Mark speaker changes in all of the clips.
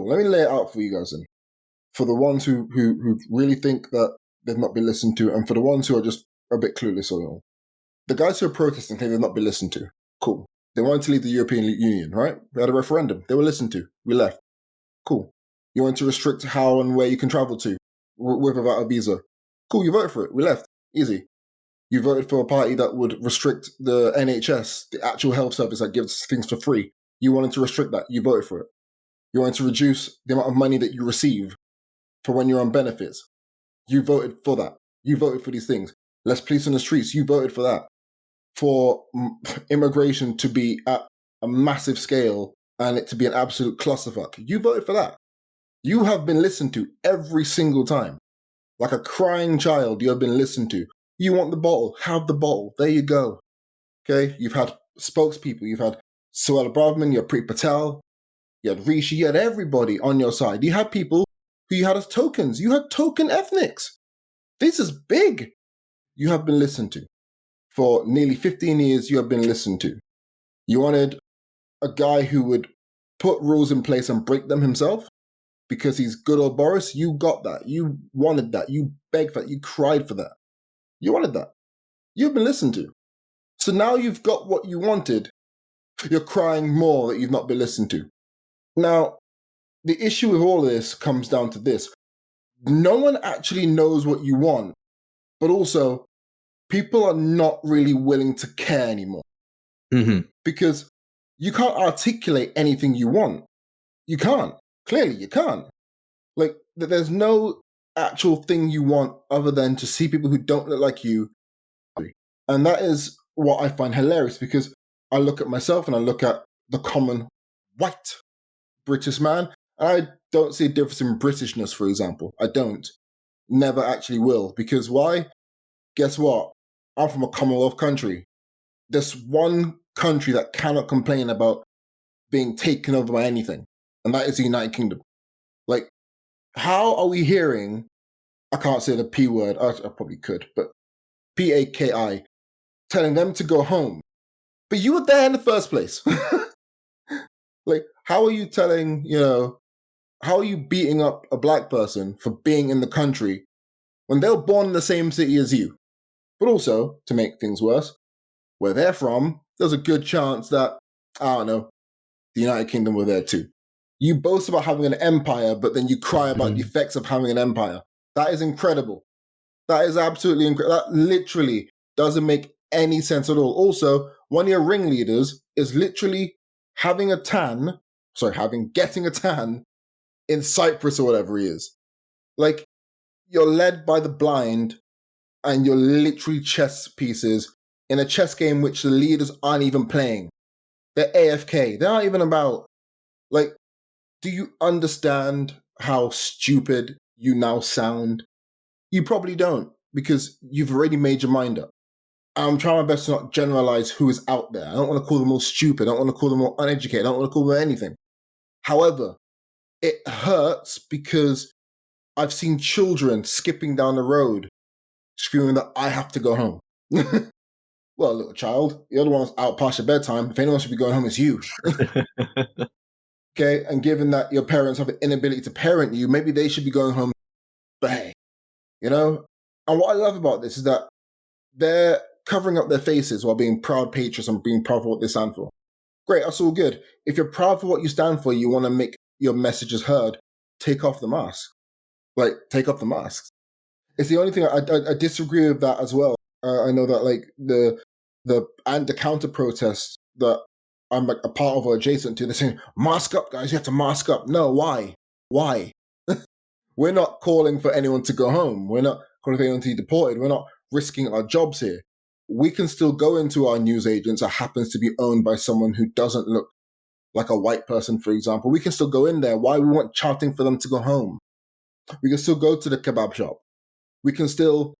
Speaker 1: Cool. Let me lay it out for you guys then. For the ones who really think that they've not been listened to, and for the ones who are just a bit clueless or all. The guys who are protesting claim they've not been listened to. Cool. They wanted to leave the European Union, right? We had a referendum. They were listened to. We left. Cool. You want to restrict how and where you can travel to with or without a visa. Cool, you voted for it. We left. Easy. You voted for a party that would restrict the NHS, the actual health service that gives things for free. You wanted to restrict that. You voted for it. You wanted to reduce the amount of money that you receive for when you're on benefits. You voted for that. You voted for these things. Less police on the streets. You voted for that. For immigration to be at a massive scale and it to be an absolute clusterfuck. You voted for that. You have been listened to every single time. Like a crying child, you have been listened to. You want the bottle? Have the bottle. There you go. Okay? You've had spokespeople. You've had Suella Braverman, you had Preet Patel, you had Rishi, you had everybody on your side. You had people who you had as tokens. You had token ethnics. This is big. You have been listened to. For nearly 15 years, you have been listened to. You wanted a guy who would put rules in place and break them himself because he's good old Boris. You got that. You wanted that. You begged for that. You cried for that. You wanted that. You've been listened to. So now you've got what you wanted. You're crying more that you've not been listened to. Now, the issue with all of this comes down to this. No one actually knows what you want, but also people are not really willing to care anymore.
Speaker 2: Mm-hmm.
Speaker 1: Because you can't articulate anything you want. You can't. Clearly, you can't. Like, there's no actual thing you want other than to see people who don't look like you. And that is what I find hilarious, because I look at myself and I look at the common white British man, and I don't see a difference in Britishness, for example. I don't. Never actually will. Because why? Guess what? I'm from a Commonwealth country. There's one country that cannot complain about being taken over by anything, and that is the United Kingdom. Like, how are we hearing, I can't say the P word, I probably could, but PAKI, telling them to go home. But you were there in the first place. Like, how are you telling, how are you beating up a black person for being in the country when they were born in the same city as you? But also, to make things worse, where they're from, there's a good chance that, I don't know, the United Kingdom were there too. You boast about having an empire, but then you cry about the effects of having an empire. That is incredible. That is absolutely incredible. That literally doesn't make any sense at all. Also, one of your ringleaders is literally getting a tan in Cyprus or whatever he is. Like, you're led by the blind and you're literally chess pieces in a chess game which the leaders aren't even playing. They're AFK. They're not even about. Like, do you understand how stupid you now sound? You probably don't, because you've already made your mind up. I'm trying my best to not generalize who is out there. I don't want to call them all stupid. I don't want to call them all uneducated. I don't want to call them anything. However, it hurts because I've seen children skipping down the road screaming that I have to go home. Well, little child, the other one's out past your bedtime. If anyone should be going home, it's you. Okay, and given that your parents have an inability to parent you, maybe they should be going home. But hey, And what I love about this is that they're covering up their faces while being proud patriots and being proud for what they stand for. Great, that's all good. If you're proud for what you stand for, you want to make your messages heard, take off the mask. Like, take off the masks. It's the only thing I disagree with that as well. I know that like the counter protests that I'm like a part of or adjacent to, they're saying, mask up, guys, you have to mask up. No, why? Why? We're not calling for anyone to go home. We're not calling for anyone to be deported. We're not risking our jobs here. We can still go into our news agents that happens to be owned by someone who doesn't look like a white person, for example. We can still go in there. Why we weren't shouting for them to go home? We can still go to the kebab shop. We can still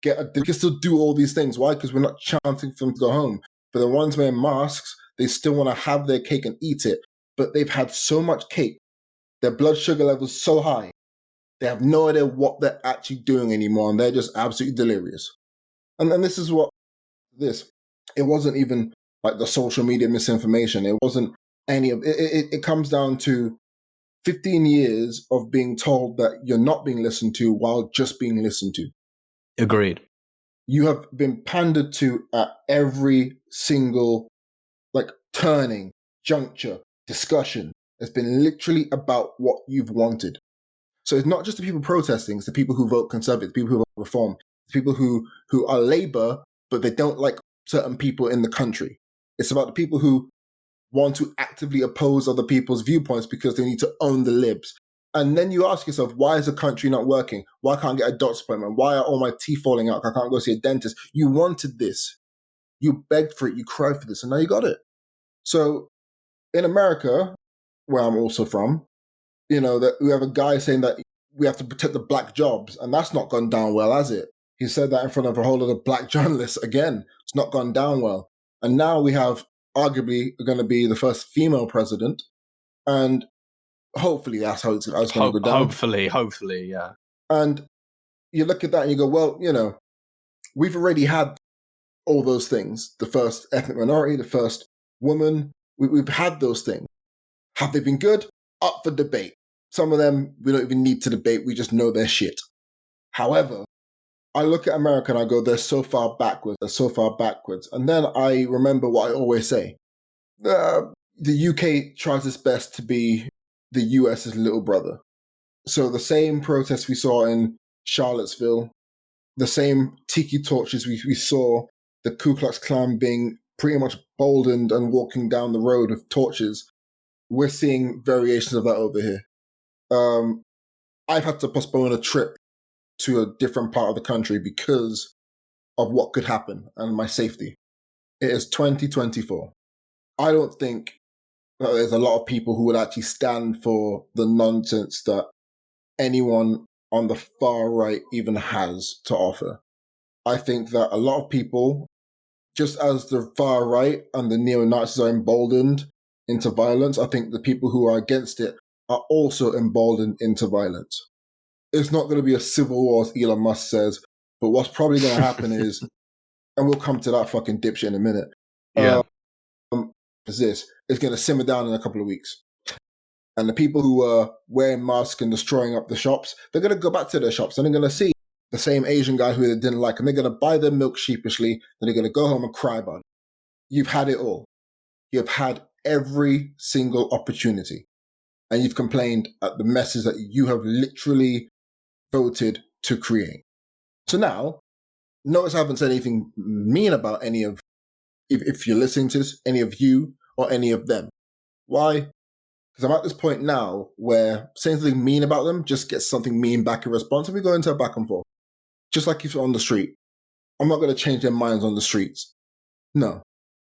Speaker 1: do all these things. Why? Because we're not chanting for them to go home. For the ones wearing masks, they still want to have their cake and eat it, but they've had so much cake, their blood sugar levels so high, they have no idea what they're actually doing anymore, and they're just absolutely delirious. And this is what this. It wasn't even like the social media misinformation. It wasn't any of it. It comes down to 15 years of being told that you're not being listened to while just being listened to.
Speaker 2: Agreed.
Speaker 1: You have been pandered to at every single turning, juncture, discussion. It's been literally about what you've wanted. So it's not just the people protesting, it's the people who vote Conservative, the people who vote Reform, the people who are Labour, but they don't like certain people in the country. It's about the people who want to actively oppose other people's viewpoints because they need to own the libs. And then you ask yourself, why is the country not working? Why can't I get a doctor's appointment? Why are all my teeth falling out? I can't go see a dentist. You wanted this. You begged for it. You cried for this. And now you got it. So in America, where I'm also from, that we have a guy saying that we have to protect the black jobs. And that's not gone down well, has it? He said that in front of a whole lot of black journalists. Again, it's not gone down well. And now we have arguably going to be the first female president. And hopefully that's how it's going to go down.
Speaker 2: Hopefully, yeah.
Speaker 1: And you look at that and you go, well, we've already had all those things. The first ethnic minority, the first woman, we've had those things. Have they been good? Up for debate. Some of them we don't even need to debate. We just know their shit. However, I look at America and I go, they're so far backwards. They're so far backwards. And then I remember what I always say. The UK tries its best to be the US's little brother. So the same protests we saw in Charlottesville, the same tiki torches we saw, the Ku Klux Klan being pretty much boldened and walking down the road with torches, we're seeing variations of that over here. I've had to postpone a trip to a different part of the country because of what could happen and my safety. It is 2024. I don't think that there's a lot of people who would actually stand for the nonsense that anyone on the far right even has to offer. I think that a lot of people, just as the far right and the neo-Nazis are emboldened into violence, I think the people who are against it are also emboldened into violence. It's not going to be a civil war, as Elon Musk says, but what's probably going to happen is, and we'll come to that fucking dipshit in a minute,
Speaker 2: yeah.
Speaker 1: is this. It's going to simmer down in a couple of weeks. And the people who are wearing masks and destroying up the shops, they're going to go back to their shops and they're going to see the same Asian guy who they didn't like, and they're going to buy their milk sheepishly, and they're going to go home and cry about it. You've had it all. You've had every single opportunity. And you've complained at the messes that you have literally voted to create. So now, notice I haven't said anything mean about any of, if you're listening to this, any of you or any of them. Why? Because I'm at this point now where saying something mean about them just gets something mean back in response, and we go into a back and forth. Just like if you're on the street. I'm not going to change their minds on the streets. No.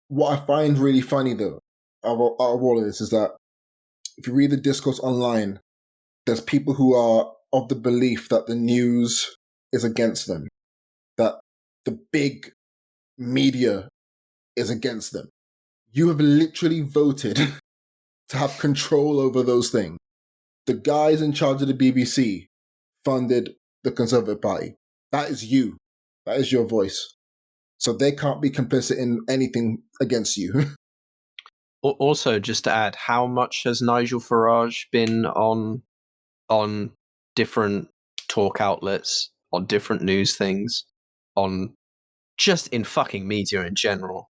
Speaker 1: What I find really funny, though, out of all of this, is that if you read the discourse online, there's people who are of the belief that the news is against them, that the big media is against them. You have literally voted to have control over those things. The guys in charge of the BBC funded the Conservative Party. That is you. That is your voice. So they can't be complicit in anything against you.
Speaker 2: Also, just to add, how much has Nigel Farage been on different talk outlets, on different news things, on just in fucking media in general?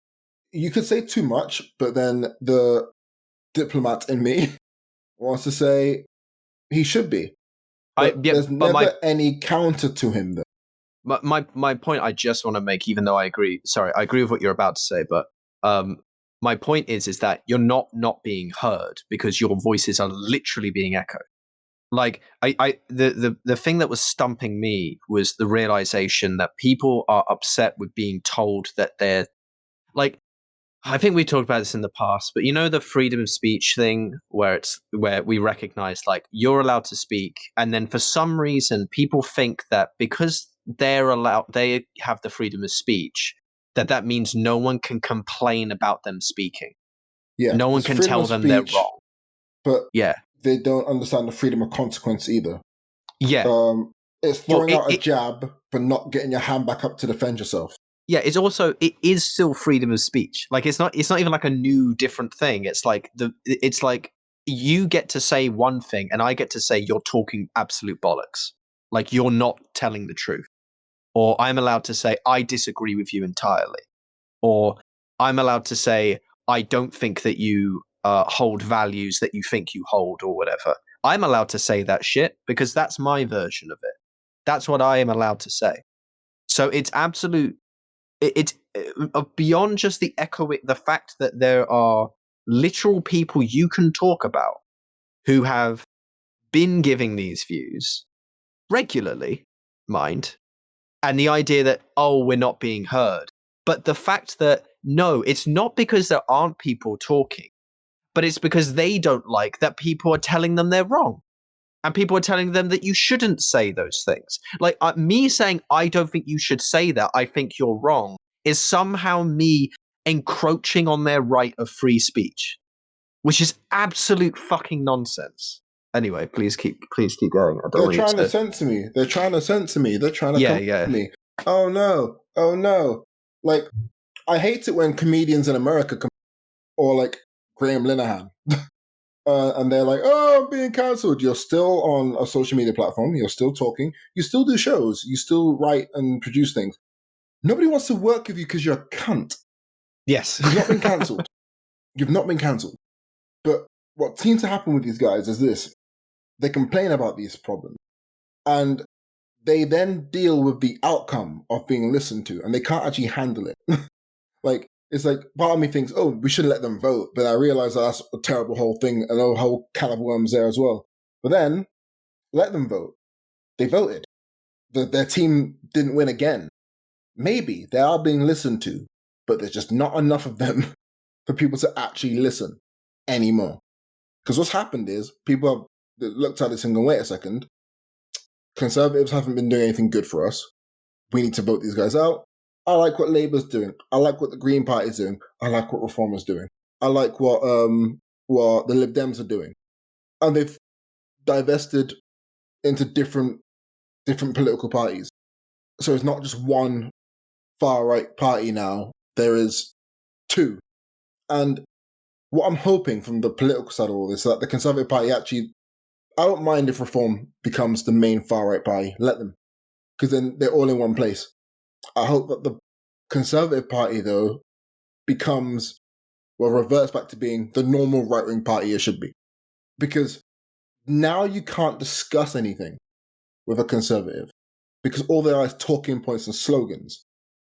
Speaker 1: You could say too much, but then the diplomat in me wants to say he should be. But there's never any counter to him, though.
Speaker 2: My point I just want to make, even though I agree with what you're about to say, but my point is that you're not being heard because your voices are literally being echoed. Like the thing that was stumping me was the realization that people are upset with being told that they're like, I think we talked about this in the past, but the freedom of speech thing where we recognize like you're allowed to speak, and then for some reason people think that because they have the freedom of speech, that means no one can complain about them speaking.
Speaker 1: Yeah,
Speaker 2: no one can tell them they're wrong.
Speaker 1: But
Speaker 2: yeah,
Speaker 1: they don't understand the freedom of consequence either.
Speaker 2: Yeah,
Speaker 1: it's throwing out a jab, but not getting your hand back up to defend yourself.
Speaker 2: Yeah, it is still freedom of speech. Like it's not even like a new different thing. It's like you get to say one thing and I get to say you're talking absolute bollocks. Like you're not telling the truth. Or I'm allowed to say I disagree with you entirely. Or I'm allowed to say I don't think that you hold values that you think you hold or whatever. I'm allowed to say that shit because that's my version of it. That's what I am allowed to say. So it's absolute. It's beyond just the the fact that there are literal people you can talk about who have been giving these views regularly, mind, and the idea that, oh, we're not being heard. But the fact that, no, it's not because there aren't people talking, but it's because they don't like that people are telling them they're wrong. And people are telling them that you shouldn't say those things. Like me saying, I don't think you should say that, I think you're wrong, is somehow me encroaching on their right of free speech, which is absolute fucking nonsense. Anyway, please keep going.
Speaker 1: They're trying to censor me. They're trying to censor me. They're trying to come at me. Oh no. Oh no. Like, I hate it when comedians in America come, or like Graham Linehan, and they're like, oh, I'm being cancelled. You're still on a social media platform. You're still talking. You still do shows. You still write and produce things. Nobody wants to work with you because you're a cunt.
Speaker 2: Yes.
Speaker 1: You've not been cancelled. You've not been cancelled. But what seems to happen with these guys is this. They complain about these problems. And they then deal with the outcome of being listened to. And they can't actually handle it. Like, it's like, part of me thinks, oh, we shouldn't let them vote. But I realize that's a terrible whole thing, and a whole can of worms there as well. But then, let them vote. They voted. Their team didn't win again. Maybe they are being listened to, but there's just not enough of them for people to actually listen anymore. Because what's happened is, people have looked at this and gone, wait a second, Conservatives haven't been doing anything good for us. We need to vote these guys out. I like what Labour's doing. I like what the Green Party's doing. I like what Reformers doing. I like what the Lib Dems are doing. And they've divested into different political parties. So it's not just one far-right party now. There is two. And what I'm hoping from the political side of all this is that the Conservative Party actually, I don't mind if Reform becomes the main far-right party. Let them. Because then they're all in one place. I hope that the Conservative Party, though, reverts back to being the normal right-wing party it should be. Because now you can't discuss anything with a Conservative. Because all they are is talking points and slogans.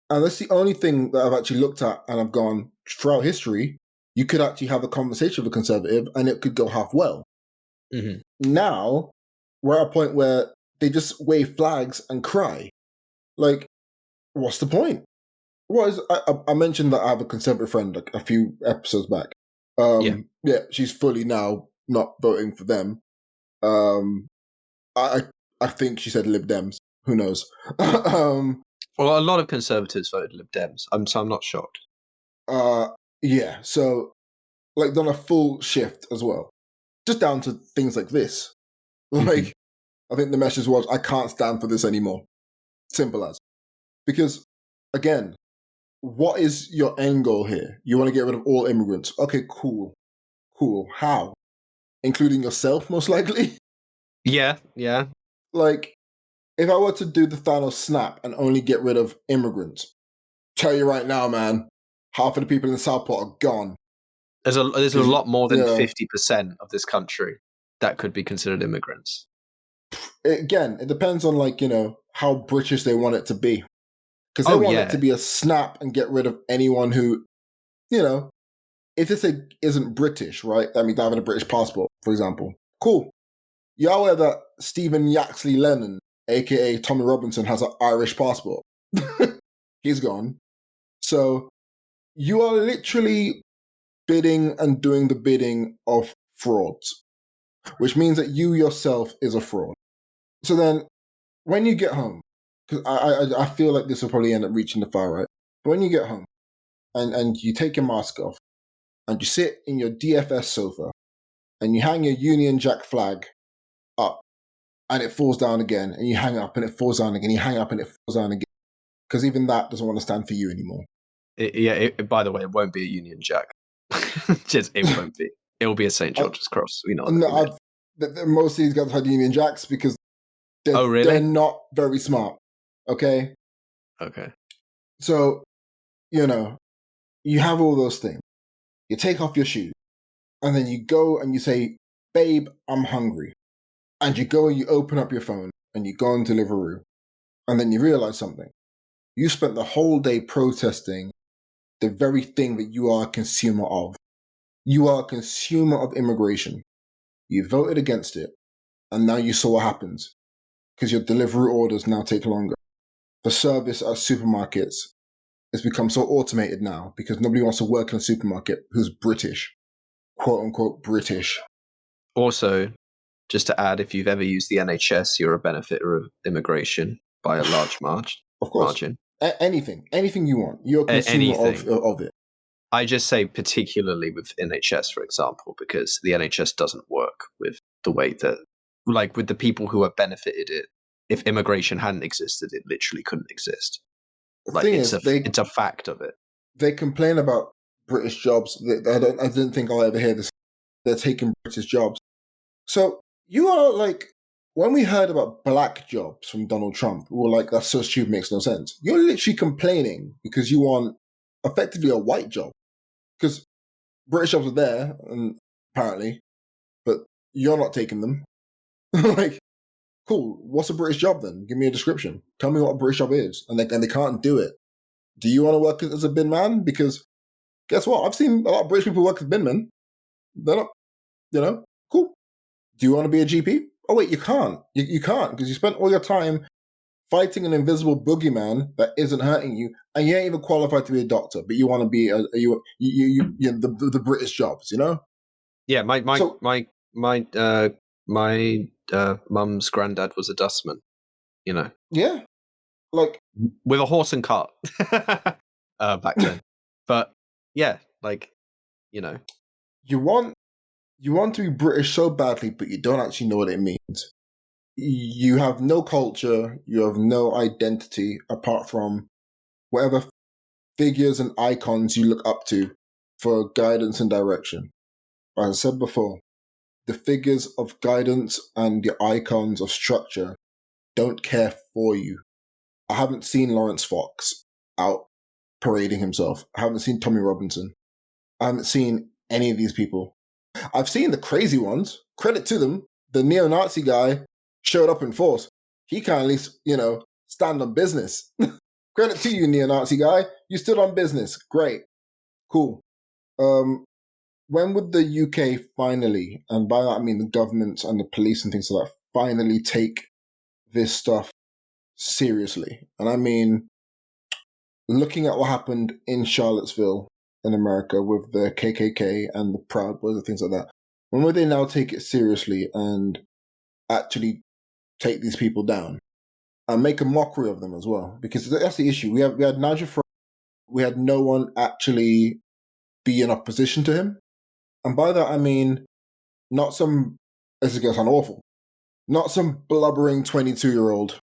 Speaker 1: And that's the only thing that I've actually looked at and I've gone, throughout history, you could actually have a conversation with a Conservative and it could go half well. Mm-hmm. Now, we're at a point where they just wave flags and cry. Like, what's the point? I mentioned that I have a Conservative friend a few episodes back. Yeah, she's fully now not voting for them. I think she said Lib Dems. Who knows?
Speaker 2: Well, a lot of Conservatives voted Lib Dems. So I'm not shocked.
Speaker 1: Yeah, so like done a full shift as well. Just down to things like this. Like, I think the message was, I can't stand for this anymore. Simple as. Because, again, what is your end goal here? You want to get rid of all immigrants. Okay, cool. How? Including yourself, most likely?
Speaker 2: Yeah.
Speaker 1: Like, if I were to do the Thanos snap and only get rid of immigrants, tell you right now, man, half of the people in the Southport are gone.
Speaker 2: There's a lot more than 50% of this country that could be considered immigrants.
Speaker 1: Again, it depends on, like, how British they want it to be. Because they want it to be a snap and get rid of anyone who, if this isn't British, right? I mean, having a British passport, for example. Cool. You're aware that Stephen Yaxley Lennon, a.k.a. Tommy Robinson, has an Irish passport. He's gone. So you are literally bidding and doing the bidding of frauds, which means that you yourself is a fraud. So then, when you get home, because I feel like this will probably end up reaching the far right, but when you get home and you take your mask off and you sit in your DFS sofa and you hang your Union Jack flag up and it falls down again, and you hang up and it falls down again, you hang up and it falls down again, because even that doesn't want to stand for you anymore.
Speaker 2: By the way, it won't be a Union Jack. Just, it won't be. It'll be a St. George's Cross. We know
Speaker 1: No,
Speaker 2: that.
Speaker 1: most of these guys had Union Jacks because
Speaker 2: Oh, really?
Speaker 1: they're not very smart. Okay?
Speaker 2: Okay.
Speaker 1: So, you know, you have all those things. You take off your shoes, and then you go and you say, babe, I'm hungry. And you go and you open up your phone, and you go on Deliveroo, and then you realize something. You spent the whole day protesting the very thing that you are a consumer of. You are a consumer of immigration. You voted against it, and now you saw what happens. Because your delivery orders now take longer. The service at supermarkets has become so automated now because nobody wants to work in a supermarket who's British, quote unquote British.
Speaker 2: Also, just to add, if you've ever used the NHS, you're a benefiter of immigration by a large
Speaker 1: Of course.
Speaker 2: margin.
Speaker 1: Anything you want. You're a consumer of it.
Speaker 2: I just say particularly with NHS, for example, because the NHS doesn't work with the way that, like with the people who have benefited it. If immigration hadn't existed, it literally couldn't exist. Like it's a fact of it.
Speaker 1: They complain about British jobs. I didn't think I'll ever hear this. They're taking British jobs. So you are like, when we heard about black jobs from Donald Trump, we were like, that's so stupid, makes no sense. You're literally complaining because you want effectively a white job. Because British jobs are there, apparently, but you're not taking them. Like, cool. What's a British job then? Give me a description. Tell me what a British job is. And they can't do it. Do you want to work as a bin man? Because guess what? I've seen a lot of British people work as bin men. They're not, cool. Do you want to be a GP? Oh, wait, you can't. You can't because you spent all your time fighting an invisible boogeyman that isn't hurting you, and you ain't even qualified to be a doctor, but you want to be the British jobs,
Speaker 2: Yeah, my mum's granddad was a dustman,
Speaker 1: Yeah, like
Speaker 2: with a horse and cart back then. But yeah, like
Speaker 1: you want to be British so badly, but you don't actually know what it means. You have no culture, you have no identity apart from whatever figures and icons you look up to for guidance and direction. As I said before, the figures of guidance and the icons of structure don't care for you. I haven't seen Lawrence Fox out parading himself. I haven't seen Tommy Robinson. I haven't seen any of these people. I've seen the crazy ones. Credit to them. The neo-Nazi guy showed up in force. He can at least, stand on business. Credit to you, neo-Nazi guy. You stood on business. Great. Cool. When would the UK finally, and by that I mean the governments and the police and things like that, finally take this stuff seriously? And I mean, looking at what happened in Charlottesville in America with the KKK and the Proud Boys and things like that, when would they now take it seriously and actually take these people down and make a mockery of them as well? Because that's the issue. We had Nigel Farage, we had no one actually be in opposition to him. And by that I mean not some, this is going to sound awful, not some blubbering 22-year-old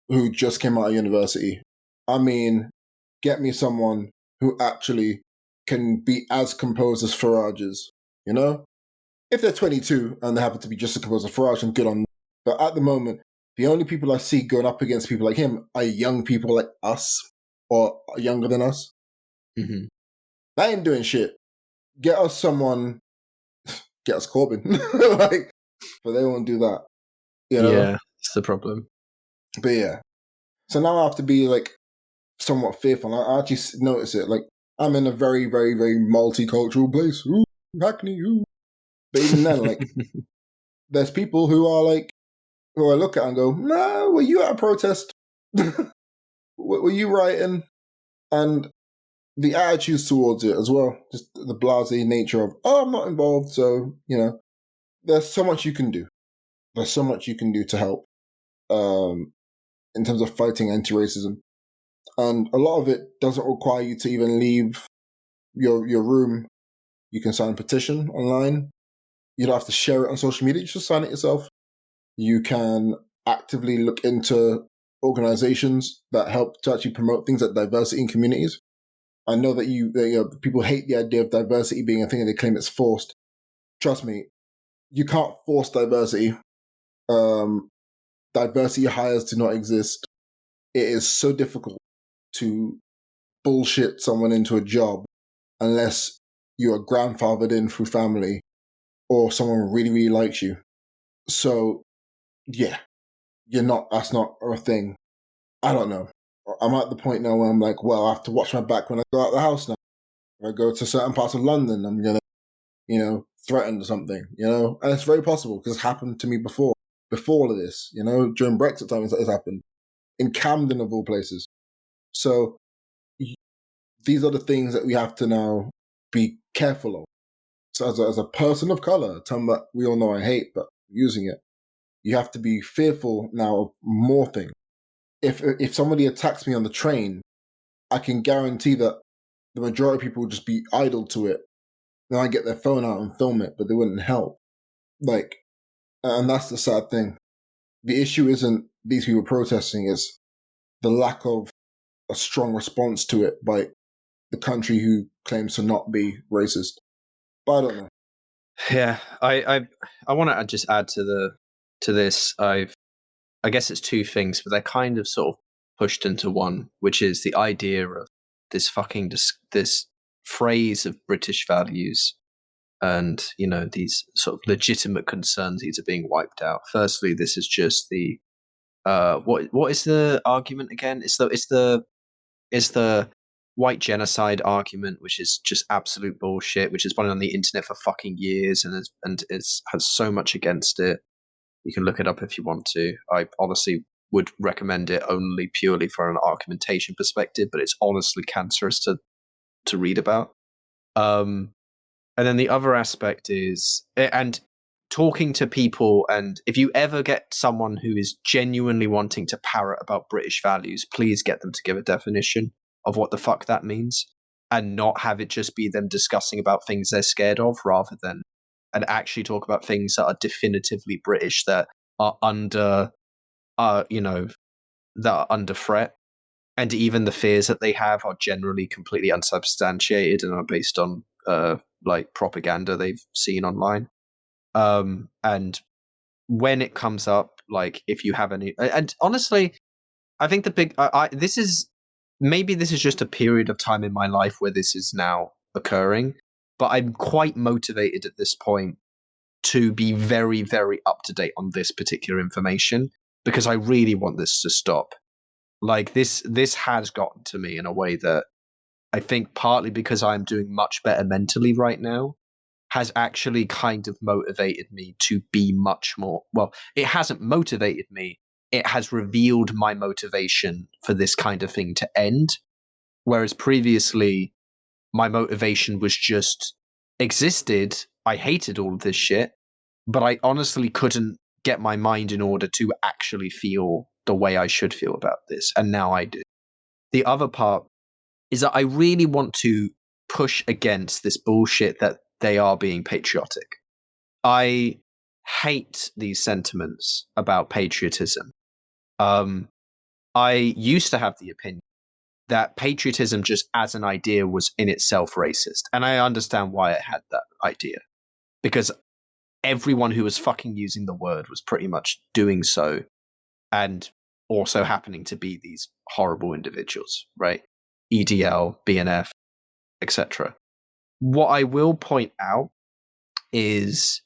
Speaker 1: who just came out of university. I mean, get me someone who actually can be as composed as Farage is, If they're 22 and they happen to be just as composed as Farage, and good on them. But at the moment, the only people I see going up against people like him are young people like us or younger than us.
Speaker 2: Mm-hmm.
Speaker 1: That ain't doing shit. Get us someone, get us Corbyn. But they won't do that.
Speaker 2: Yeah, it's the problem.
Speaker 1: But yeah. So now I have to be somewhat fearful. I actually notice it. I'm in a very, very, very multicultural place. Ooh, Hackney, ooh. But even then, there's people who are who I look at and go, no, were you at a protest? Were you writing? And the attitudes towards it as well. Just the blasé nature of, oh, I'm not involved. So, there's so much you can do. There's so much you can do to help in terms of fighting anti-racism. And a lot of it doesn't require you to even leave your room. You can sign a petition online. You don't have to share it on social media. You just sign it yourself. You can actively look into organizations that help to actually promote things like diversity in communities. I know that people hate the idea of diversity being a thing and they claim it's forced. trust me, you can't force diversity. Diversity hires do not exist. It is so difficult to bullshit someone into a job unless you are grandfathered in through family or someone really, really likes you. So, yeah, that's not a thing. I don't know. I'm at the point now where I'm like, well, I have to watch my back when I go out the house now. If I go to certain parts of London, I'm going to, threatened or something, And it's very possible because it's happened to me before all of this, during Brexit time, it's happened in Camden of all places. So these are the things that we have to now be careful of. So as a person of color, a term that we all know I hate, but using it, you have to be fearful now of more things. If somebody attacks me on the train, I can guarantee that the majority of people would just be idle to it. Then I get their phone out and film it, but they wouldn't help. And that's the sad thing. The issue isn't these people protesting, it's the lack of a strong response to it by the country who claims to not be racist. But I don't know.
Speaker 2: Yeah, I want to just add to this. I guess it's two things, but they're kind of sort of pushed into one, which is the idea of this this phrase of British values, and these sort of legitimate concerns these are being wiped out. Firstly, this is just the what is the argument again? It's the white genocide argument, which is just absolute bullshit, which has been on the internet for fucking years and has so much against it. You can look it up if you want to. I honestly would recommend it only purely for an argumentation perspective, but it's honestly cancerous to read about. And then the other aspect is, and talking to people, and if you ever get someone who is genuinely wanting to parrot about British values, please get them to give a definition of what the fuck that means, and not have it just be them discussing about things they're scared of, rather than and actually talk about things that are definitively British, that are under that are under threat. And even the fears that they have are generally completely unsubstantiated and are based on like propaganda they've seen online. And when it comes up, like if you have any, and honestly, I think the big, this is just a period of time in my life where this is now occurring, but I'm quite motivated at this point to be very, very up to date on this particular information, because I really want this to stop. Like this has gotten to me in a way that I think, partly because I'm doing much better mentally right now, has actually kind of motivated me to be much more. Well, it hasn't motivated me. It has revealed my motivation for this kind of thing to end. Whereas previously, my motivation was just existed. I hated all of this shit, but I honestly couldn't get my mind in order to actually feel the way I should feel about this. And now I do. The other part is that I really want to push against this bullshit that they are being patriotic. I hate these sentiments about patriotism. I used to have the opinion that patriotism just as an idea was in itself racist. And I understand why it had that idea. Because everyone who was fucking using the word was pretty much doing so, and also happening to be these horrible individuals, right? EDL, BNF, etc. What I will point out is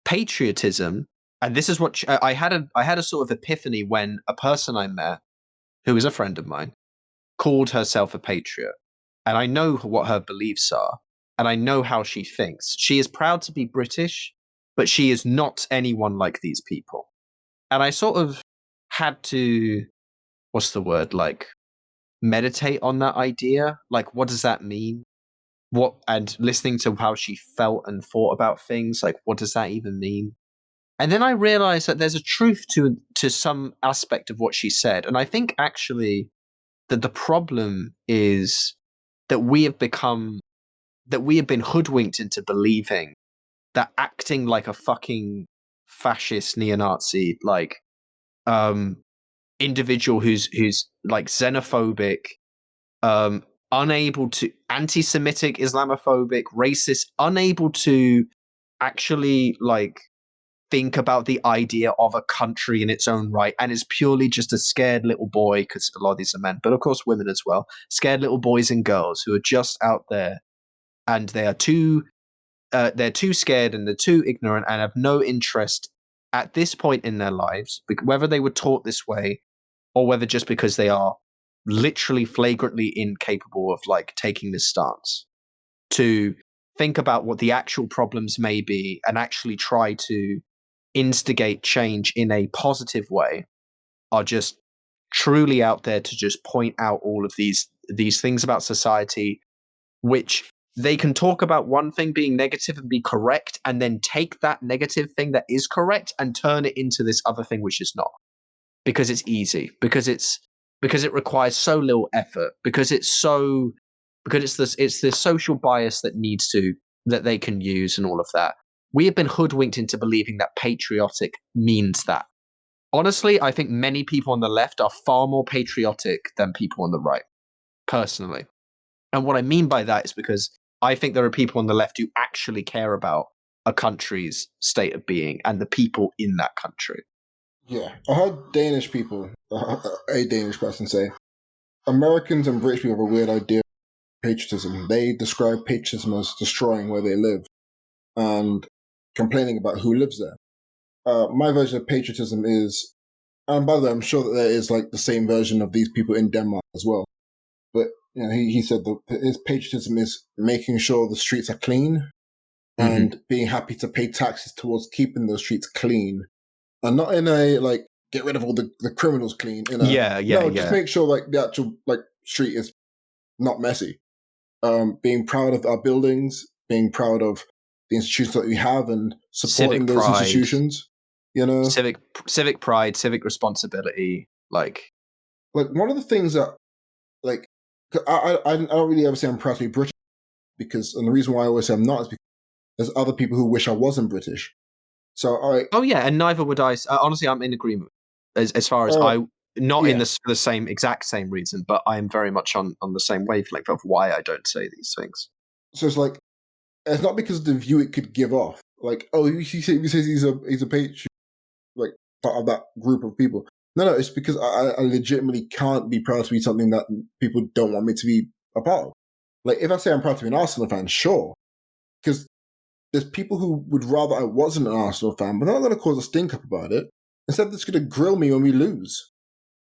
Speaker 2: patriotism, and this is what I had a sort of epiphany when a person I met, who is a friend of mine, called herself a patriot. And I know what her beliefs are, and I know how she thinks. She is proud to be British, but she is not anyone like these people. And I sort of had to, what's the word, like, meditate on that idea. Like, what does that mean? And listening to how she felt and thought about things, like, what does that even mean? And then I realized that there's a truth to some aspect of what she said. And I think actually that the problem is that we have been hoodwinked into believing that acting like a fucking fascist neo-Nazi, like individual who's like xenophobic, unable to, anti-Semitic, Islamophobic, racist, unable to actually like think about the idea of a country in its own right and is purely just a scared little boy, because a lot of these are men, but of course women as well, scared little boys and girls who are just out there and they're too scared and they're too ignorant and have no interest at this point in their lives, whether they were taught this way or whether just because they are literally flagrantly incapable of like taking this stance to think about what the actual problems may be and actually try to instigate change in a positive way, are just truly out there to just point out all of these things about society, which they can talk about one thing being negative and be correct, and then take that negative thing that is correct and turn it into this other thing which is not, because it's easy, because it requires so little effort, because it's the social bias that they can use and all of that. We have been hoodwinked into believing that patriotic means that. Honestly, I think many people on the left are far more patriotic than people on the right, personally. And what I mean by that is because I think there are people on the left who actually care about a country's state of being and the people in that country.
Speaker 1: Yeah, I heard Danish people, a Danish person say, Americans and British people have a weird idea of patriotism. They describe patriotism as destroying where they live and complaining about who lives there. My version of patriotism is, and by the way, I'm sure that there is like the same version of these people in Denmark as well. But you know, he said that his patriotism is making sure the streets are clean and being happy to pay taxes towards keeping those streets clean, and not in a like get rid of all the criminals clean. Just make sure like the actual like street is not messy. Being proud of our buildings, being proud of the institutions that we have, and supporting those institutions. You know,
Speaker 2: civic pride, civic responsibility. Like
Speaker 1: one of the things that like I don't really ever say I'm proud to be British, because, and the reason why I always say I'm not is because there's other people who wish I wasn't British. So
Speaker 2: oh yeah, and neither would I. Honestly, I'm in agreement as far as in the same exact same reason, but I am very much on the same wavelength of why I don't say these things.
Speaker 1: So it's like, it's not because of the view it could give off. Like, oh, he says he's a patriot, like part of that group of people. No, it's because I legitimately can't be proud to be something that people don't want me to be a part of. Like, if I say I'm proud to be an Arsenal fan, sure, because there's people who would rather I wasn't an Arsenal fan, but they're not going to cause a stink up about it. Instead, they're just going to grill me when we lose.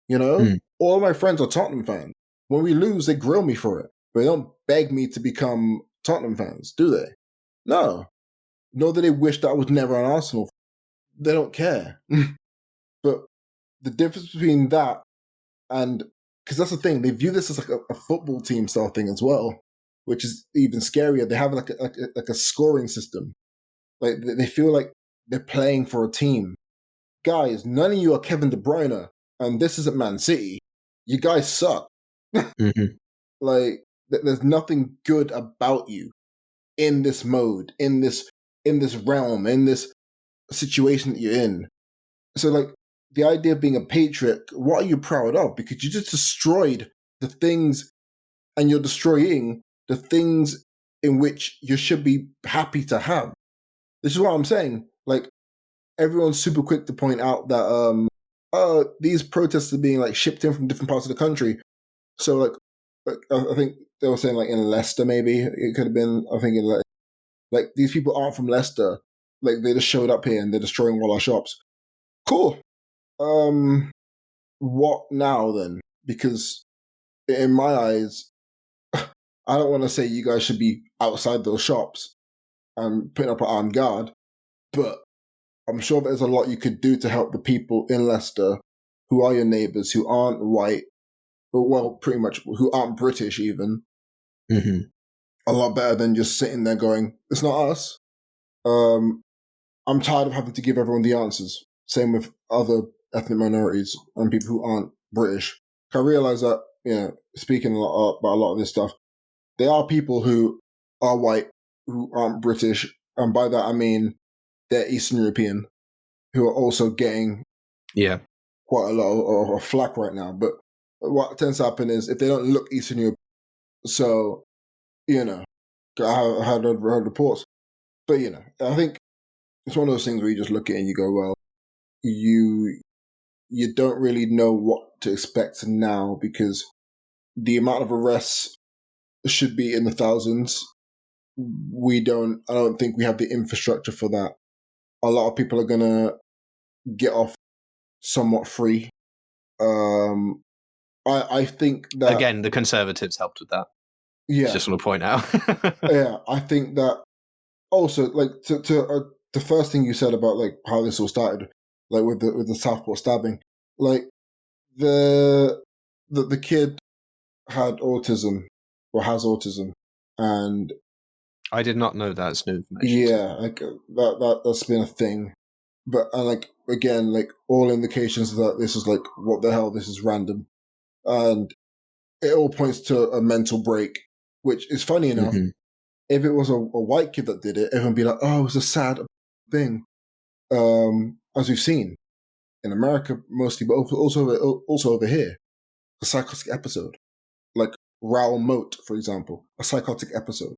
Speaker 1: You know, all my friends are Tottenham fans. When we lose, they grill me for it, but they don't beg me to become Tottenham fans, do they? No. Nor do they wish that I was never an Arsenal fan. They don't care. But the difference between that and, because that's the thing, they view this as like a football team style thing as well, which is even scarier. They have like a scoring system. Like, they feel like they're playing for a team. Guys, none of you are Kevin De Bruyne, and this isn't Man City. You guys suck. Like, there's nothing good about you in this mode, in this realm, in this situation that you're in. So, like, the idea of being a patriot, what are you proud of? Because you just destroyed the things, and you're destroying the things in which you should be happy to have. This is what I'm saying. Like, everyone's super quick to point out that these protests are being like shipped in from different parts of the country. So like I think they were saying like in Leicester, maybe it could have been. I think in like these people aren't from Leicester. Like, they just showed up here and they're destroying all our shops. Cool. What now then? Because in my eyes, I don't want to say you guys should be outside those shops and putting up an armed guard, but I'm sure there's a lot you could do to help the people in Leicester who are your neighbours, who aren't white, well, pretty much who aren't British even. A lot better than just sitting there going, it's not us. I'm tired of having to give everyone the answers. Same with other ethnic minorities and people who aren't British. I realise that, you know, speaking about a lot of this stuff, there are people who are white who aren't British, and by that I mean they're Eastern European, who are also getting quite a lot of flack right now. But what tends to happen is if they don't look Eastern European, so, you know, I heard reports. But, you know, I think it's one of those things where you just look at it and you go, well, you don't really know what to expect now because the amount of arrests should be in the thousands. I don't think we have the infrastructure for that. A lot of people are gonna get off somewhat free. I think that
Speaker 2: Again, the Conservatives helped with that.
Speaker 1: yeah,
Speaker 2: Just want to point out.
Speaker 1: yeah. I think that also like to the first thing you said about like how this all started, like with the Southport stabbing, like the kid had autism or has autism, and
Speaker 2: I did not know that. It's new information.
Speaker 1: yeah, like that's been a thing. But and like again, like all indications that this is like what the hell, this is random, and it all points to a mental break, which is funny enough.
Speaker 2: Mm-hmm.
Speaker 1: If it was a white kid that did it, everyone would be like, "Oh, it was a sad thing," as we've seen in America mostly, but also over here, a psychotic episode, like Raoul Moat, for example, a psychotic episode.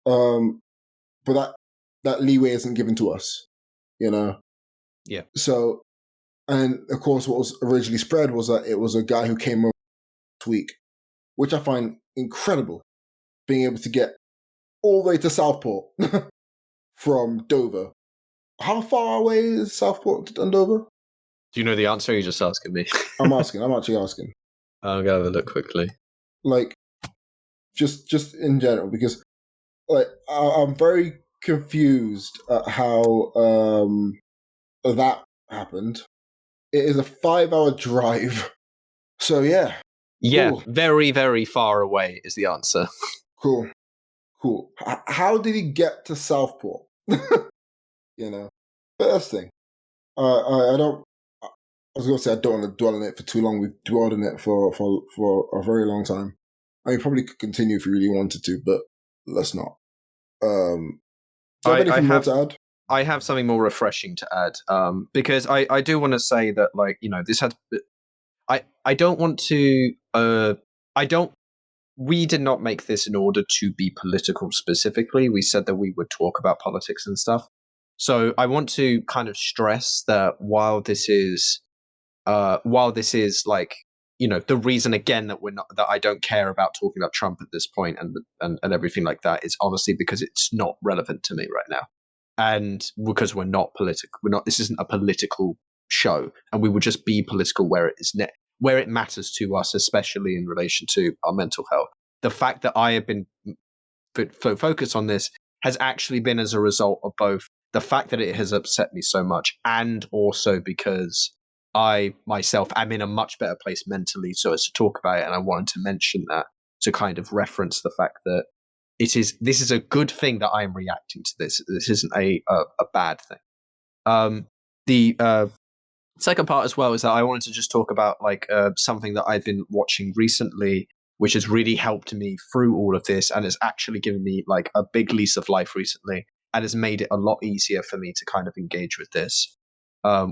Speaker 1: But that leeway isn't given to us, you know.
Speaker 2: Yeah.
Speaker 1: So, and of course, what was originally spread was that it was a guy who came over last week, which I find incredible, being able to get all the way to Southport from Dover. How far away is Southport and Dover?
Speaker 2: Do you know the answer? Or are you just asking me?
Speaker 1: I'm asking. I'm actually asking.
Speaker 2: I'll go have a look quickly.
Speaker 1: Like, just in general, because like I'm very confused at how that happened. It is a 5-hour drive. So yeah.
Speaker 2: Yeah,
Speaker 1: Cool.
Speaker 2: very, very far away is the answer.
Speaker 1: Cool. How did he get to Southport? You know, first thing. I don't. I was gonna say I don't want to dwell on it for too long. We've dwelled on it for a very long time. I mean, probably could continue if we really wanted to, but let's not. Do you have anything more to add?
Speaker 2: I have something more refreshing to add, because I do want to say that, like, you know, this had. I don't want to. We did not make this in order to be political specifically. We said that we would talk about politics and stuff. So I want to kind of stress that while this is like, you know, the reason again that I don't care about talking about Trump at this point and everything like that is honestly because it's not relevant to me right now, and because we're not political. This isn't a political show, and we will just be political where it is where it matters to us, especially in relation to our mental health. The fact that I have been focused on this has actually been as a result of both the fact that it has upset me so much, and also because I myself am in a much better place mentally so as to talk about it, and I wanted to mention that to kind of reference the fact that this is a good thing that I am reacting to this. This isn't a bad thing. The second part as well is that I wanted to just talk about like something that I've been watching recently, which has really helped me through all of this, and has actually given me like a big lease of life recently, and has made it a lot easier for me to kind of engage with this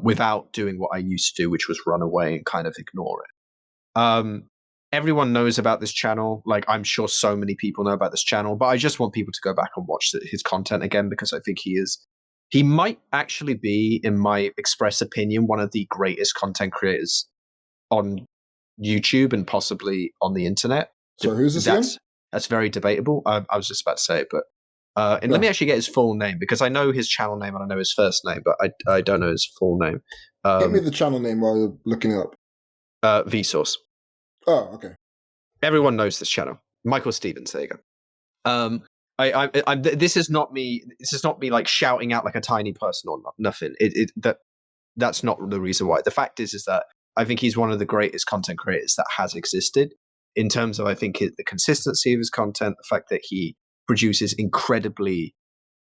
Speaker 2: without doing what I used to do, which was run away and kind of ignore it. Everyone knows about this channel. Like, I'm sure so many people know about this channel, but I just want people to go back and watch his content again, because I think he might actually be, in my express opinion, one of the greatest content creators on YouTube and possibly on the internet.
Speaker 1: So who's this again?
Speaker 2: That's very debatable. I was just about to say it, but and let me actually get his full name, because I know his channel name and I know his first name, but I don't know his full name.
Speaker 1: Give me the channel name while you're looking it
Speaker 2: up. Vsauce.
Speaker 1: Oh, okay.
Speaker 2: Everyone knows this channel. Michael Stevens. There you go. This is not me. This is not me like shouting out like a tiny person or nothing. That's not the reason why. The fact is that I think he's one of the greatest content creators that has existed, in terms of, I think, the consistency of his content, the fact that he produces incredibly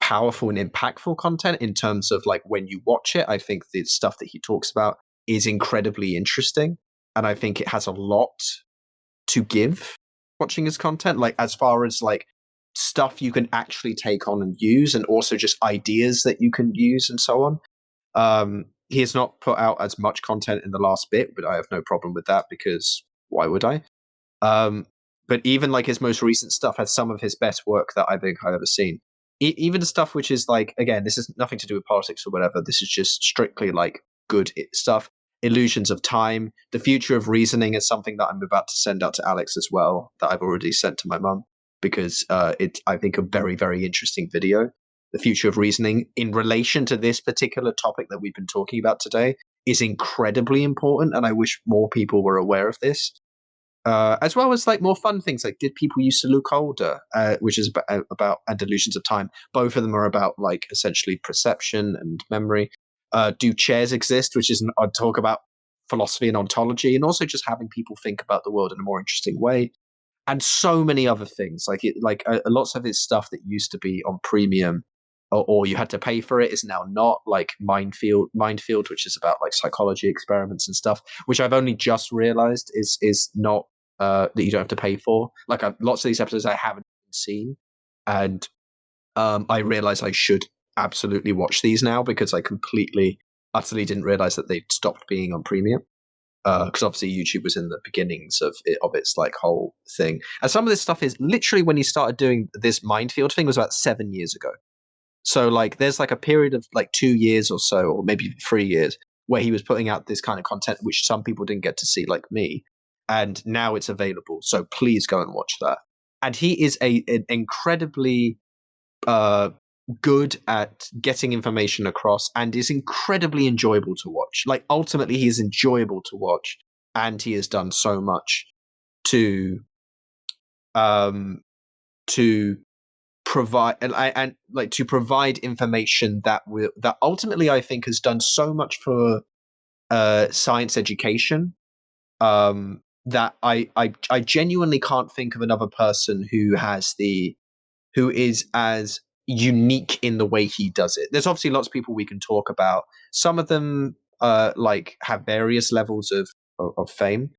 Speaker 2: powerful and impactful content in terms of like when you watch it. I think the stuff that he talks about is incredibly interesting, and I think it has a lot to give watching his content, like as far as like stuff you can actually take on and use, and also just ideas that you can use and so on. He has not put out as much content in the last bit, but I have no problem with that, because why would I? But even like his most recent stuff has some of his best work that I think I've ever seen. even stuff which is like, again, this is nothing to do with politics or whatever. This is just strictly like good stuff. Illusions of Time, The Future of Reasoning is something that I'm about to send out to Alex as well, that I've already sent to my mum, because it's, I think, a very, very interesting video. The Future of Reasoning in relation to this particular topic that we've been talking about today is incredibly important, and I wish more people were aware of this. As well as like more fun things like Did People Used to Look Older, which is about and Delusions of Time. Both of them are about like essentially perception and memory. Do Chairs Exist, which is a talk about philosophy and ontology, and also just having people think about the world in a more interesting way, and so many other things. Like lots of his stuff that used to be on premium, or you had to pay for it, is now not. Like Minefield, which is about like psychology experiments and stuff, which I've only just realized is not that you don't have to pay for. Like lots of these episodes I haven't seen, and I realize I should absolutely watch these now, because I completely, utterly didn't realize that they'd stopped being on premium. Because obviously YouTube was in the beginnings of its like whole thing, and some of this stuff is literally when he started doing this Minefield thing was about 7 years ago. So like there's like a period of like 2 years or so, or maybe 3 years, where he was putting out this kind of content which some people didn't get to see, like me, and now it's available. So please go and watch that. And he is an incredibly good at getting information across, and is incredibly enjoyable to watch. Like ultimately, he is enjoyable to watch, and he has done so much to provide and like to provide information that ultimately I think has done so much for science education, that I genuinely can't think of another person who is as unique in the way he does it. There's obviously lots of people we can talk about. Some of them like have various levels of fame.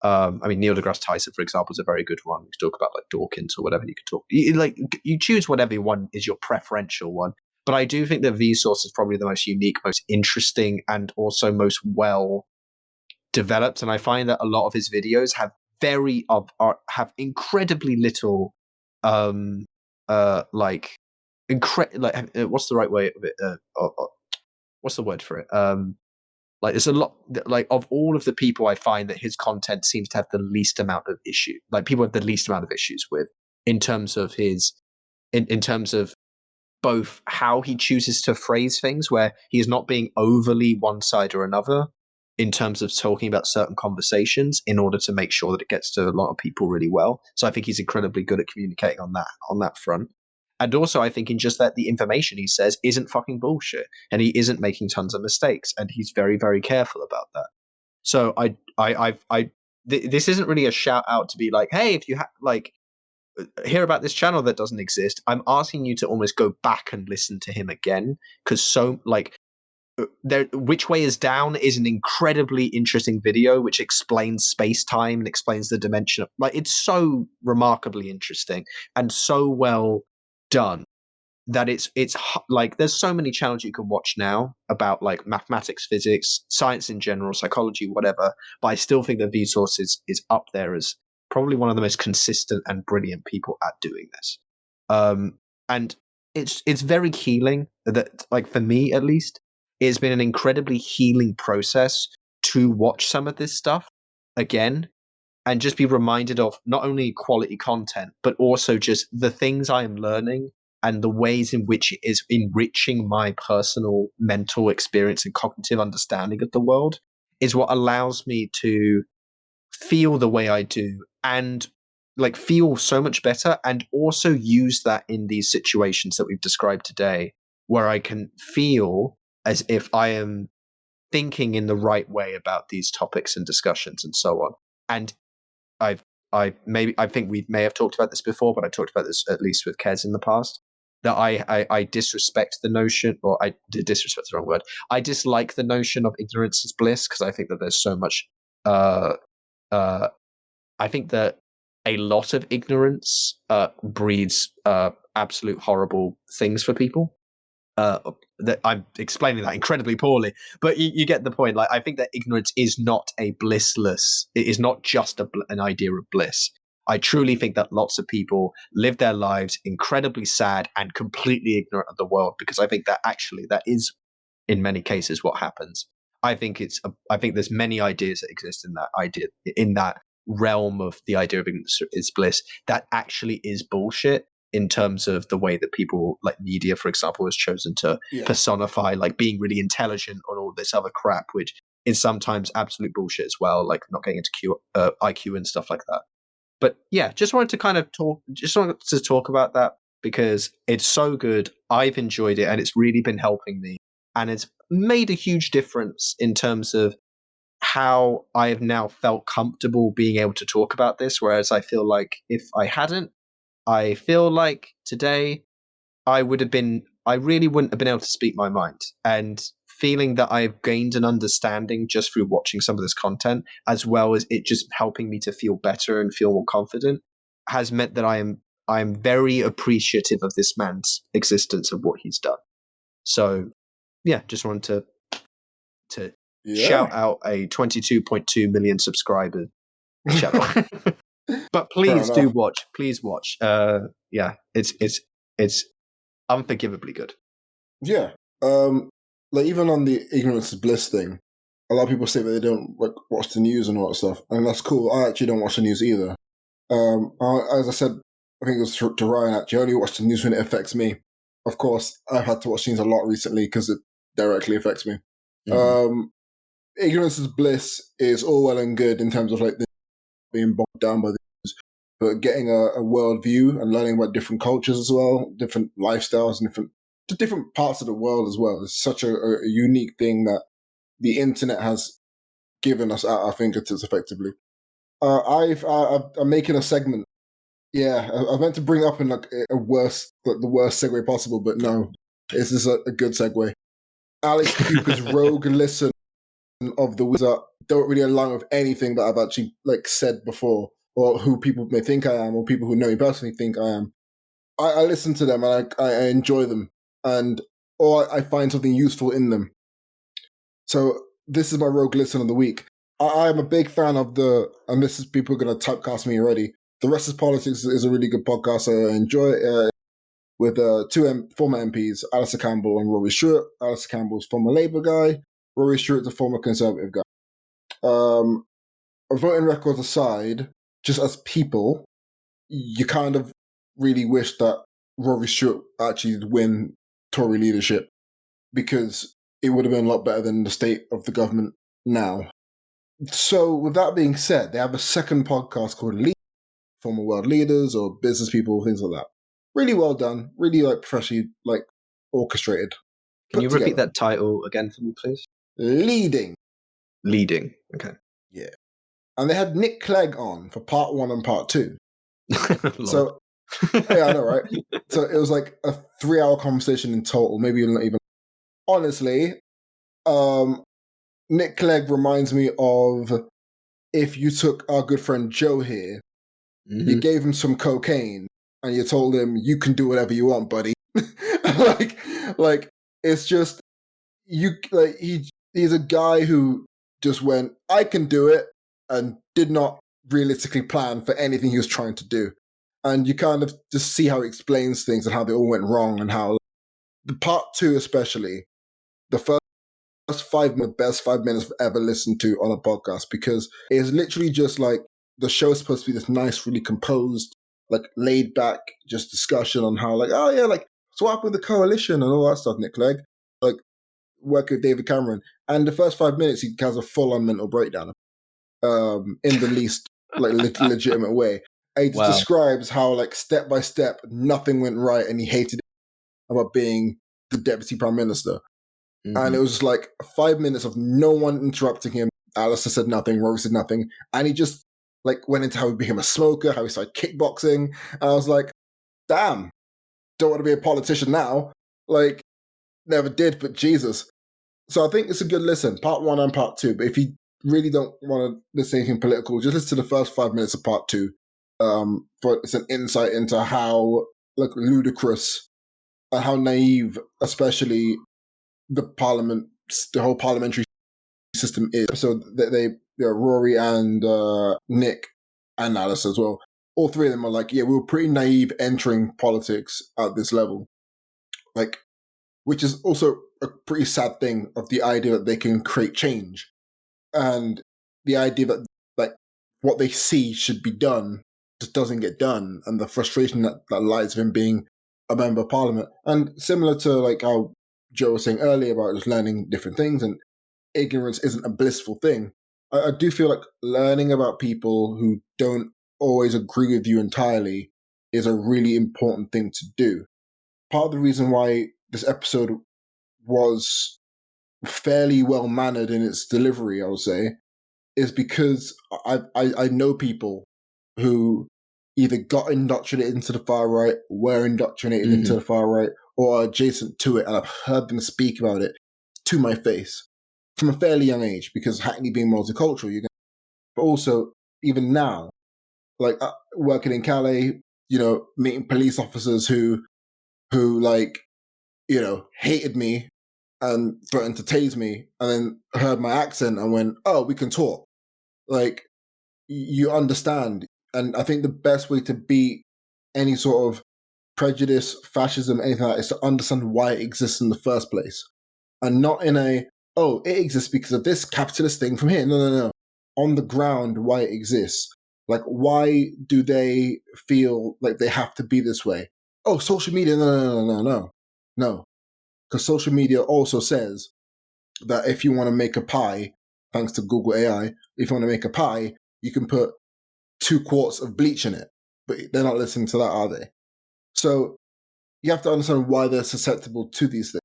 Speaker 2: I mean, Neil deGrasse Tyson, for example, is a very good one. You can talk about like Dawkins or whatever. You can talk, you choose whatever one is your preferential one. But I do think that Vsauce is probably the most unique, most interesting, and also most well developed. And I find that a lot of his videos have have incredibly little like what's the right way of it? What's the word for it? Like there's a lot, like of all of the people, I find that his content seems to have the least amount of issue. Like people have the least amount of issues with, in terms of in terms of both how he chooses to phrase things, where he is not being overly one side or another in terms of talking about certain conversations in order to make sure that it gets to a lot of people really well. So I think he's incredibly good at communicating on that front. And also, I think in just that the information he says isn't fucking bullshit, and he isn't making tons of mistakes, and he's very, very careful about that. So this isn't really a shout out to be like, hey, if you hear about this channel that doesn't exist. I'm asking you to almost go back and listen to him again, because Which Way Is Down is an incredibly interesting video which explains space-time and explains the dimension of, like, it's so remarkably interesting and so well done that it's like there's so many channels you can watch now about like mathematics, physics, science in general, psychology, whatever, but I still think that Vsauce is up there as probably one of the most consistent and brilliant people at doing this. And it's very healing, that like for me at least, it's been an incredibly healing process to watch some of this stuff again and just be reminded of not only quality content, but also just the things I am learning and the ways in which it is enriching my personal mental experience and cognitive understanding of the world, is what allows me to feel the way I do and like feel so much better, and also use that in these situations that we've described today, where I can feel as if I am thinking in the right way about these topics and discussions and so on. And I think we may have talked about this before, but I talked about this at least with Kez in the past, that I disrespect the notion, or I disrespect the wrong word. I dislike the notion of ignorance is bliss, because I think that there's so much. I think that a lot of ignorance breeds absolute horrible things for people. That I'm explaining that incredibly poorly, but you get the point. Like, I think that ignorance is not a blissless. It is not just an idea of bliss. I truly think that lots of people live their lives incredibly sad and completely ignorant of the world, because I think that actually that is in many cases what happens. I think there's many ideas that exist in that realm of the idea of ignorance is bliss that actually is bullshit, in terms of the way that people like media, for example, has chosen to personify like being really intelligent or all this other crap, which is sometimes absolute bullshit as well, like not getting into IQ and stuff like that. But yeah, just wanted to talk about that because it's so good. I've enjoyed it and it's really been helping me. And it's made a huge difference in terms of how I have now felt comfortable being able to talk about this. Whereas I feel like if I hadn't, I feel like today I really wouldn't have been able to speak my mind. And feeling that I've gained an understanding just through watching some of this content, as well as it just helping me to feel better and feel more confident, has meant that I am very appreciative of this man's existence and what he's done. So yeah, just wanted to shout out a 22.2 million subscriber channel. But please do watch. Please watch. Yeah, it's unforgivably good.
Speaker 1: Yeah. Like even on the ignorance is bliss thing, a lot of people say that they don't like watch the news and all that stuff, and that's cool. I actually don't watch the news either. As I said, I think it was to Ryan, actually, I only watch the news when it affects me. Of course, I've had to watch things a lot recently because it directly affects me. Mm-hmm. Ignorance is bliss is all well and good in terms of like being bogged down by the news, but getting a world view and learning about different cultures as well, different lifestyles and different parts of the world as well. It's such a unique thing that the internet has given us at our fingertips effectively. I'm making a segment. Yeah, I meant to bring up in like the worst segue possible, but no, this is a good segue. Alex Cooper's rogue listen of the Wizard don't really align with anything that I've actually like said before, or who people may think I am, or people who know me personally think I am. I listen to them and I enjoy them, or I find something useful in them. So this is my rogue listen of the week. I am a big fan of and this is people are going to typecast me already. The Rest is Politics is a really good podcast. I enjoy it with former MPs, Alistair Campbell and Rory Stewart. Alistair Campbell's former Labour guy. Rory Stewart's a former Conservative guy. Voting records aside, just as people, you kind of really wish that Rory Stewart actually did win Tory leadership, because it would have been a lot better than the state of the government now. So with that being said, they have a second podcast called Lead, former world leaders or business people, things like that. Really well done, really like professionally like orchestrated.
Speaker 2: Can you repeat that title again for me, please?
Speaker 1: Leading.
Speaker 2: Okay.
Speaker 1: Yeah. And they had Nick Clegg on for part 1 and part 2. So yeah, I know, right? So it was like a 3-hour conversation in total, maybe not even. Honestly, Nick Clegg reminds me of if you took our good friend Joe here, you gave him some cocaine, and you told him you can do whatever you want, buddy. like it's just he's a guy who just went, I can do it, and did not realistically plan for anything he was trying to do. And you kind of just see how he explains things and how they all went wrong, and how the part 2 especially, the first best 5 minutes I've ever listened to on a podcast, because it's literally just like the show's supposed to be this nice, really composed, like laid back, just discussion on how like, oh yeah, like swap with the coalition and all that stuff, Nick Clegg, like work with David Cameron. And the first 5 minutes he has a full-on mental breakdown in the least like legitimate way. And he just describes how like step by step nothing went right and he hated it about being the deputy prime minister. And it was just like 5 minutes of no one interrupting him. Alistair said nothing, Rory said nothing. And he just like went into how he became a smoker, how he started kickboxing. And I was like, damn, don't want to be a politician now. Like, never did, but Jesus. So I think it's a good listen, part 1 and part 2. But if you really don't want to listen to anything political, just listen to the first 5 minutes of part 2. For it's an insight into how like ludicrous and how naive, especially the whole parliamentary system is. So they Rory and Nick and Alice as well, all three of them are like, yeah, we were pretty naive entering politics at this level. Like, which is also a pretty sad thing of the idea that they can create change. And the idea that like what they see should be done just doesn't get done, and the frustration that lies with him being a member of parliament. And similar to like how Joe was saying earlier about just learning different things, and ignorance isn't a blissful thing. I do feel like learning about people who don't always agree with you entirely is a really important thing to do. Part of the reason why this episode was fairly well mannered in its delivery, I would say, is because I know people who either got indoctrinated into the far right, were indoctrinated into the far right, or are adjacent to it, and I've heard them speak about it to my face from a fairly young age, because Hackney being multicultural, but also even now, like working in Calais, meeting police officers who like, hated me and threatened to tase me, and then heard my accent and went, "Oh, we can talk." Like, you understand. And I think the best way to beat any sort of prejudice, fascism, anything like that is to understand why it exists in the first place. And not in a, oh, it exists because of this capitalist thing from here. No, no, no. On the ground, why it exists. Like, why do they feel like they have to be this way? Oh, social media. No, no, no, no, no. No. Because social media also says that if you want to make a pie, thanks to Google AI, if you want to make a pie, you can put 2 quarts of bleach in it. But they're not listening to that, are they? So you have to understand why they're susceptible to these things.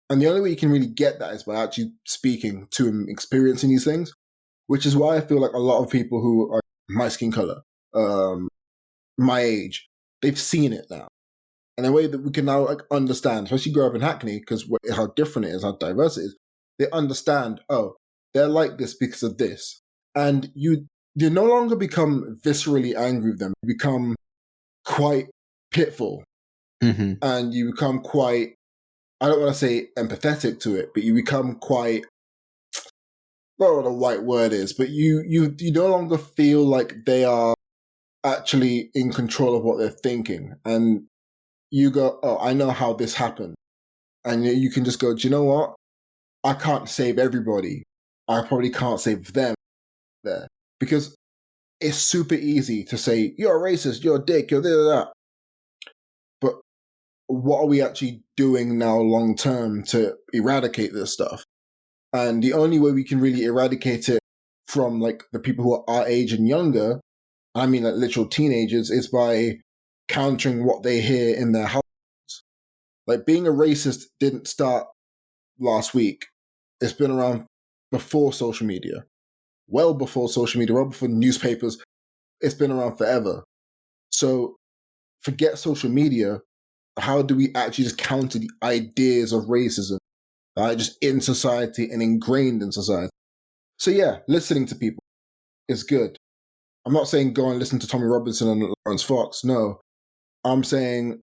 Speaker 1: And the only way you can really get that is by actually speaking to and experiencing these things, which is why I feel like a lot of people who are my skin color, my age, they've seen it now. And a way that we can now understand, especially grow up in Hackney, because how different it is, how diverse it is, they understand, oh, they're like this because of this. And you no longer become viscerally angry with them. You become quite pitiful. And you become quite, I don't want to say empathetic to it, but you become quite, I don't know what the right word is, but you no longer feel like they are actually in control of what they're thinking. And you go, oh, I know how this happened. And you can just go, do you know what? I can't save everybody. I probably can't save them there. Because it's super easy to say, you're a racist, you're a dick, you're this, that. But what are we actually doing now long term to eradicate this stuff? And the only way we can really eradicate it from like the people who are our age and younger, I mean like literal teenagers, is by countering what they hear in their houses. Like, being a racist didn't start last week. It's been around before social media, well before social media, well before newspapers. It's been around forever. So forget social media. How do we actually just counter the ideas of racism that are just in society and ingrained in society? So yeah, listening to people is good. I'm not saying go and listen to Tommy Robinson and Lawrence Fox. No, I'm saying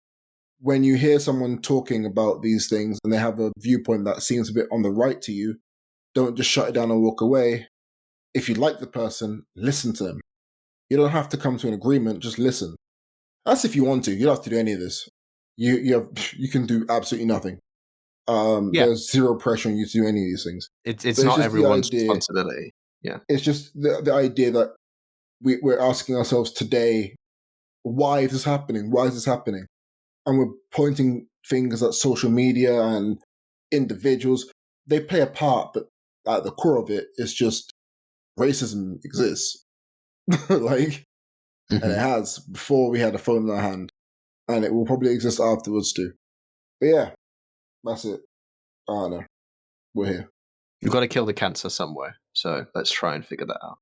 Speaker 1: when you hear someone talking about these things and they have a viewpoint that seems a bit on the right to you, don't just shut it down and walk away. If you like the person, listen to them. You don't have to come to an agreement, just listen. That's if you want to. You don't have to do any of this. You can do absolutely nothing. There's zero pressure on you to do any of these things.
Speaker 2: It's not everyone's responsibility. Yeah.
Speaker 1: It's just the idea that we're asking ourselves today, why is this happening? Why is this happening? And we're pointing fingers at social media and individuals. They play a part, but at the core of it, it's just racism exists. And it has before we had a phone in our hand. And it will probably exist afterwards too. But yeah, that's it. I don't know. We're here.
Speaker 2: You've got to kill the cancer somewhere. So let's try and figure that out.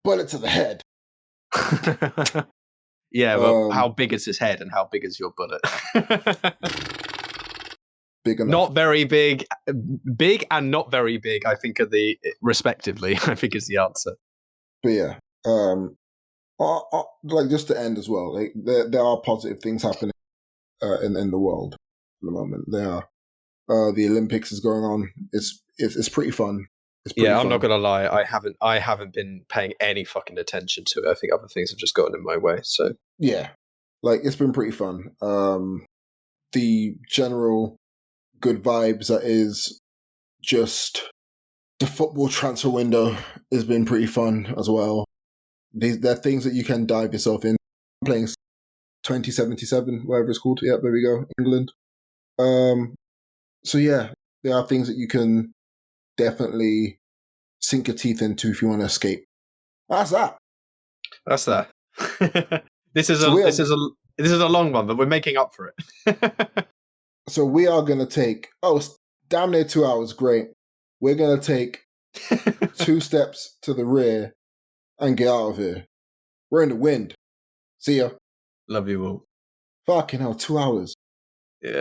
Speaker 1: Bullet to the head.
Speaker 2: Yeah, but how big is his head and how big is your bullet?
Speaker 1: Big enough.
Speaker 2: Not very big. Big and not very big, I think, are the respectively, I think is the answer.
Speaker 1: But yeah, like just to end as well, like there are positive things happening in the world at the moment. There are the Olympics is going on. It's pretty fun. It's pretty
Speaker 2: Yeah, I'm
Speaker 1: fun.
Speaker 2: not gonna lie. I haven't been paying any fucking attention to it. I think other things have just gotten in my way. So
Speaker 1: Yeah, like it's been pretty fun. The general good vibes that is just the football transfer window has been pretty fun as well. They're things that you can dive yourself in. I'm playing 2077, whatever it's called. Yeah, there we go, England. So yeah, there are things that you can definitely sink your teeth into if you want to escape. That's that.
Speaker 2: that's that. this is
Speaker 1: So
Speaker 2: a
Speaker 1: we are
Speaker 2: this is a long one, but we're making up for it.
Speaker 1: so we are gonna take it's damn near 2 hours. Great. We're gonna take 2 steps to the rear and get out of here. We're in the wind. See ya.
Speaker 2: Love you all.
Speaker 1: Fucking hell, 2 hours.